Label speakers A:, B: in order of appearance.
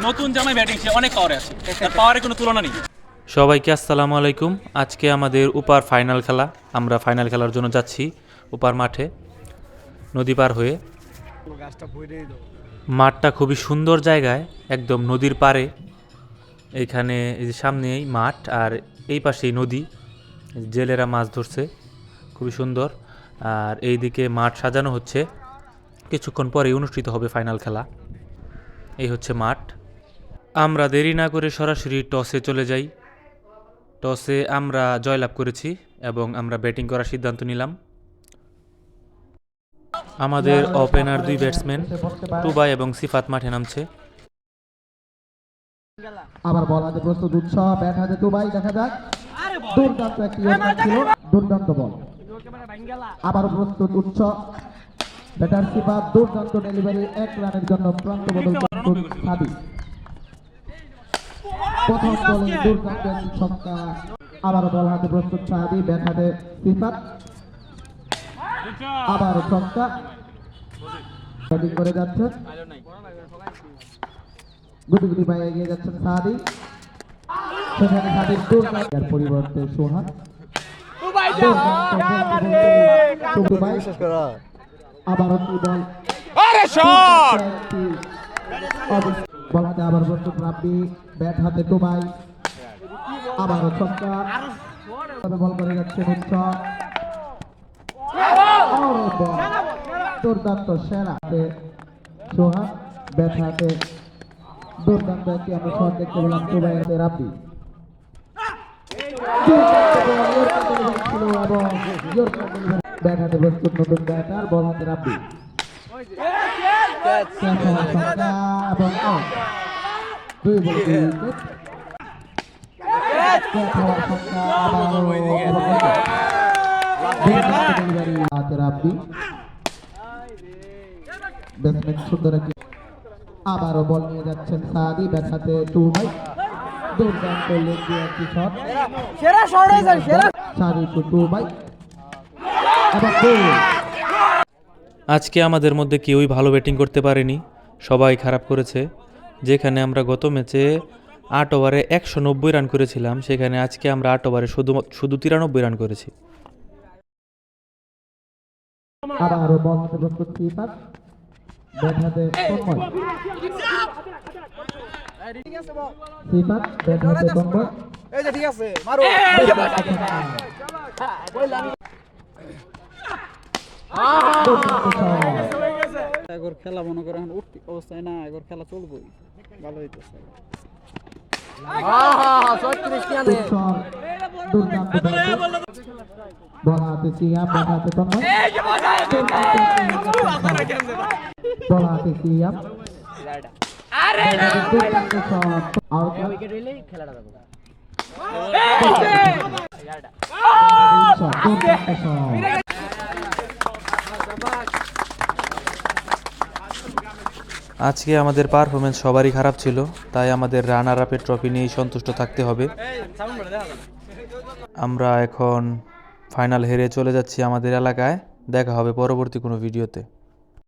A: নতুন জামাই ব্যাটিং সে অনেক পাওয়ারে আছে, তার পাওয়ারের কোনো তুলনা নেই।
B: সবাইকে আসসালামু আলাইকুম। আজকে আমাদের উপার ফাইনাল খেলা। আমরা ফাইনাল খেলার জন্য যাচ্ছি উপার মাঠে, নদী পার হয়ে। মাঠটা খুবই সুন্দর জায়গায়, একদম নদীর পাড়ে। এইখানে এই যে সামনেই মাঠ আর এই পাশেই নদী, জেলেরা মাছ ধরছে, খুবই সুন্দর। আর এইদিকে মাঠ সাজানো হচ্ছে, কিছুক্ষণ পরেই অনুষ্ঠিত হবে ফাইনাল খেলা। এই হচ্ছে মাঠ। আমরা দেরি না করে সরাসরি টসে চলে যাই। টসে আমরা জয়লাভ করেছি এবং আমরা ব্যাটিং করার সিদ্ধান্ত নিলাম। আমাদের ওপেনার দুই ব্যাটসম্যান টুবাই এবং সিফাত মাঠে নামছে।
C: আবার বল হাতে প্রস্তুত উৎসাহ, ব্যাট হাতে টুবাই, দেখা যাক। দুর্দান্ত একটি ইয়র্কার ছিল, দুর্দান্ত বল। আবার প্রস্তুত উৎসাহ, ব্যাটার সিফাত, দুর্দান্ত ডেলিভারি, 1 রানের জন্য প্রান্ত বদল প্রস্তুত সাদি। প্রথম বলে দুর্দান্ত একটি ছক্কা। আবার বল হাতে প্রস্তুত সাদি, ব্যাট হাতে সিফাত, আবার ছক্কা। ব্যাটিং করে যাচ্ছে, গুটি গুটি পায়ে এগিয়ে যাচ্ছেন সাদি। সেখানে সাদির দুর্দান্তের পরিবর্তে সোহান। আবার কি বল, বল হাতে আবার প্রস্তুত রাব্বি, ব্যাট হাতে টুবাই, আবারও ছক্কা। বল করে যাচ্ছে উৎসব, দুর্দান্ত সেরা সোহান, ব্যাট হাতে দুর্দান্ত একটি আমরা শট দেখতে পেলাম টুবাই হাতে রাব্বি। ব্যাট হাতে প্রস্তুত নতুন ব্যাটার, বল হাতে রাব্বি, এবং আউট। 2 বলে 2 উইকেট। আবারও বল নিয়ে যাচ্ছেন সাদি, ব্যাট হাতে টুবাই, দুর্দান্ত লেগ দিয়ে একটি শট, সাদি টু টুবাই, এবং গোল।
B: আজকে আমাদের মধ্যে কেউই ভালো ব্যাটিং করতে পারেনি, সবাই খারাপ করেছে। যেখানে আমরা গত ম্যাচে 8 ওভারে 190 রান করেছিলাম, সেখানে আজকে আমরা 8 ওভারে শুধু 93 রান করেছি।
C: আবারও বল হাতে প্রস্তুত সিফাত, ব্যাট হাতে তন্ময়, সিফাত, ব্যাট হাতে তন্ময়,
D: এগোর খেলা মনে করেন উঠতি অবস্থায় না, এগোর খেলা চলবই, ভালো হইতেছে।
C: বল হাতে সিয়াম, ব্যাট হাতে তন্ময়, বল হাতে সিয়াম,
B: আজকে আমাদের পারফরমেন্স সবারই খারাপ ছিল, তাই আমাদের রানার আপের ট্রফি নিয়েই সন্তুষ্ট থাকতে হবে। আমরা এখন ফাইনাল হেরে চলে যাচ্ছি আমাদের এলাকায়। দেখা হবে পরবর্তী কোনো ভিডিওতে।